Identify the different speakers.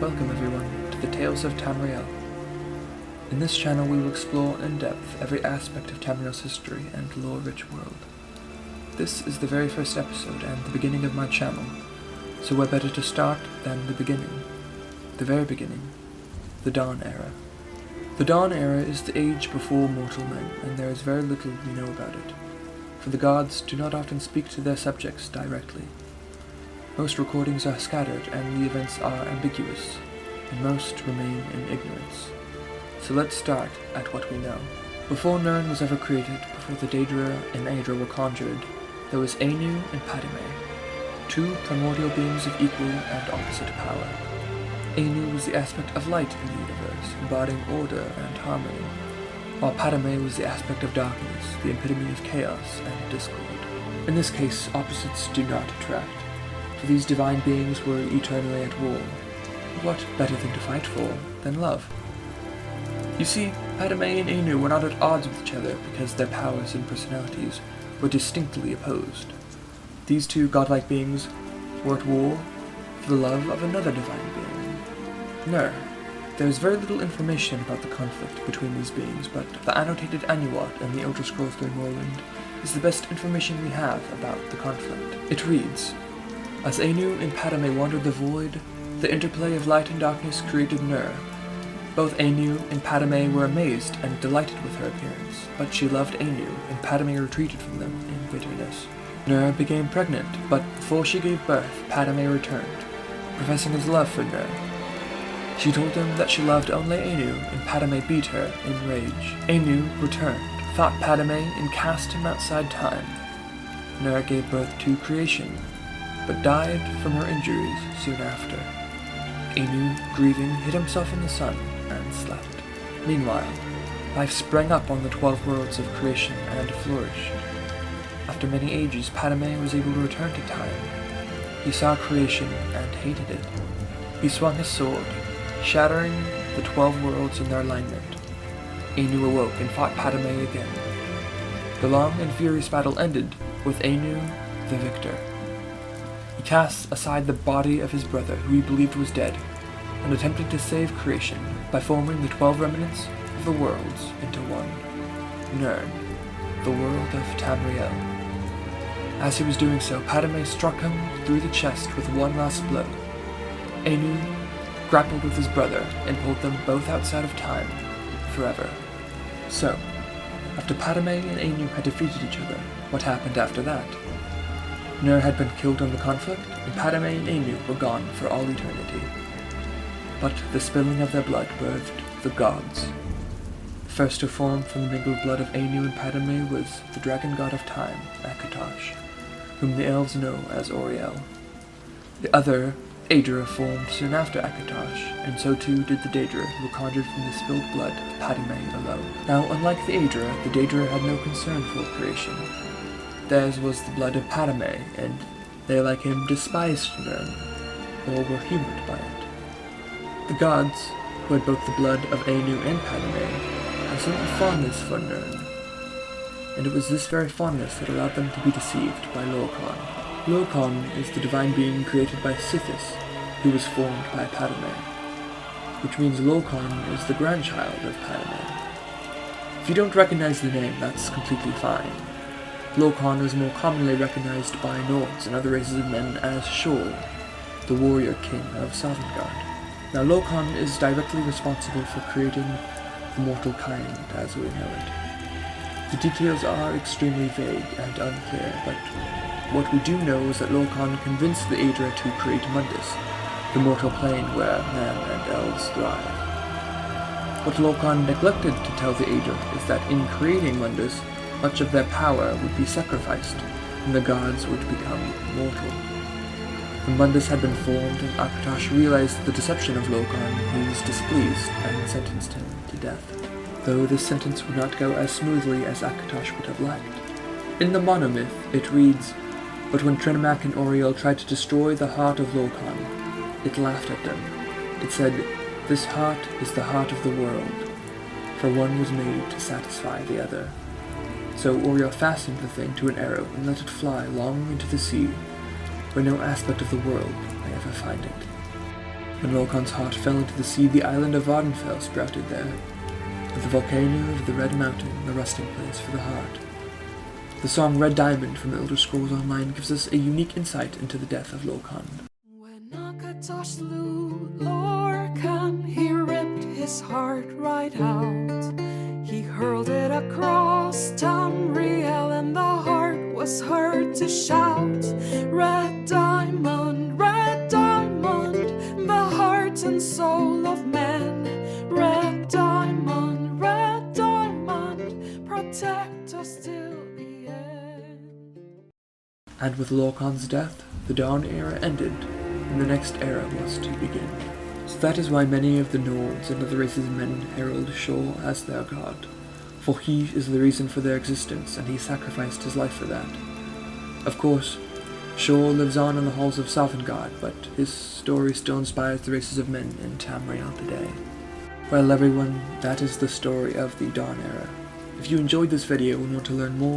Speaker 1: Welcome everyone to the Tales of Tamriel. In this channel we will explore in depth every aspect of Tamriel's history and lore-rich world. This is the very first episode and the beginning of my channel, so where better to start than the beginning. The very beginning. The Dawn Era. The Dawn Era is the age before mortal men, and there is very little we know about it, for the gods do not often speak to their subjects directly. Most recordings are scattered and the events are ambiguous, and most remain in ignorance. So let's start at what we know. Before Nirn was ever created, before the Daedra and Aedra were conjured, there was Anu and Padme, two primordial beings of equal and opposite power. Anu was the aspect of light in the universe, embodying order and harmony, while Padme was the aspect of darkness, the epitome of chaos and discord. In this case, opposites do not attract, for these divine beings were eternally at war. What better thing to fight for than love? You see, Padme and Anu were not at odds with each other because their powers and personalities were distinctly opposed. These two godlike beings were at war for the love of another divine being, Nur. There is very little information about the conflict between these beings, but the annotated Annuat in the Elder Scrolls III Morrowind is the best information we have about the conflict. It reads, "As Anu and Padme wandered the void, the interplay of light and darkness created Nur. Both Anu and Padme were amazed and delighted with her appearance, but she loved Anu, and Padme retreated from them in bitterness. Nur became pregnant, but before she gave birth, Padme returned, professing his love for Nur. She told him that she loved only Anu, and Padme beat her in rage. Anu returned, fought Padme, and cast him outside time. Nur gave birth to creation, but died from her injuries soon after. Anu, grieving, hid himself in the sun and slept. Meanwhile, life sprang up on the 12 worlds of creation and flourished. After many ages, Padme was able to return to time. He saw creation and hated it. He swung his sword, shattering the 12 worlds in their alignment. Anu awoke and fought Padme again. The long and furious battle ended with Anu the victor. He cast aside the body of his brother, who he believed was dead, and attempted to save creation by forming the 12 remnants of the worlds into one. Nirn, the world of Tamriel. As he was doing so, Padme struck him through the chest with one last blow. Anu grappled with his brother and pulled them both outside of time forever. So, after Padme and Anu had defeated each other, what happened after that? Nur had been killed in the conflict, and Padme and Anu were gone for all eternity. But the spilling of their blood birthed the gods. The first to form from the mingled blood of Anu and Padme was the dragon god of time, Akatosh, whom the elves know as Oriel. The other, Aedra, formed soon after Akatosh, and so too did the Daedra, who were conjured from the spilled blood of Padme alone. Now, unlike the Aedra had no concern for creation. Theirs was the blood of Padme, and they, like him, despised Nirn, or were humored by it. The gods, who had both the blood of Anu and Padme, had certain fondness for Nirn, and it was this very fondness that allowed them to be deceived by Lorkhan. Lorkhan is the divine being created by Sithis, who was formed by Padme, which means Lorkhan is the grandchild of Padme. If you don't recognize the name, that's completely fine. Lorkhan is more commonly recognized by Nords and other races of men as Shol, the warrior king of Sovngarde. Now Lorkhan is directly responsible for creating the mortal kind as we know it. The details are extremely vague and unclear, but what we do know is that Lorkhan convinced the Aedra to create Mundus, the mortal plane where man and elves thrive. What Lorkhan neglected to tell the Aedra is that in creating Mundus, much of their power would be sacrificed, and the gods would become mortal. When Mundus had been formed, and Akatosh realized the deception of Lorkhan, he was displeased and sentenced him to death, though this sentence would not go as smoothly as Akatosh would have liked. In the monomyth, it reads, "But when Trinimac and Oriel tried to destroy the heart of Lorkhan, it laughed at them. It said, 'This heart is the heart of the world, for one was made to satisfy the other.' So Oriel fastened the thing to an arrow and let it fly long into the sea, where no aspect of the world may ever find it." When Lorkhan's heart fell into the sea, the island of Vardenfell sprouted there, with the volcano of the Red Mountain the resting place for the heart. The song Red Diamond from Elder Scrolls Online gives us a unique insight into the death of Lorkhan.
Speaker 2: When Akatosh slew Lorkhan, he ripped his heart right out. He hurled it across Tamriel, and the heart was heard to shout, Red Diamond, the heart and soul of men. Red Diamond, protect us till the end.
Speaker 1: And with Lorkhan's death, the Dawn Era ended, and the next era was to begin. So that is why many of the Nords and other races of men herald Shor as their god, for he is the reason for their existence, and he sacrificed his life for that. Of course, Shor lives on in the halls of Sovngarde, but his story still inspires the races of men in Tamriel today. Well everyone, that is the story of the Dawn Era. If you enjoyed this video and want to learn more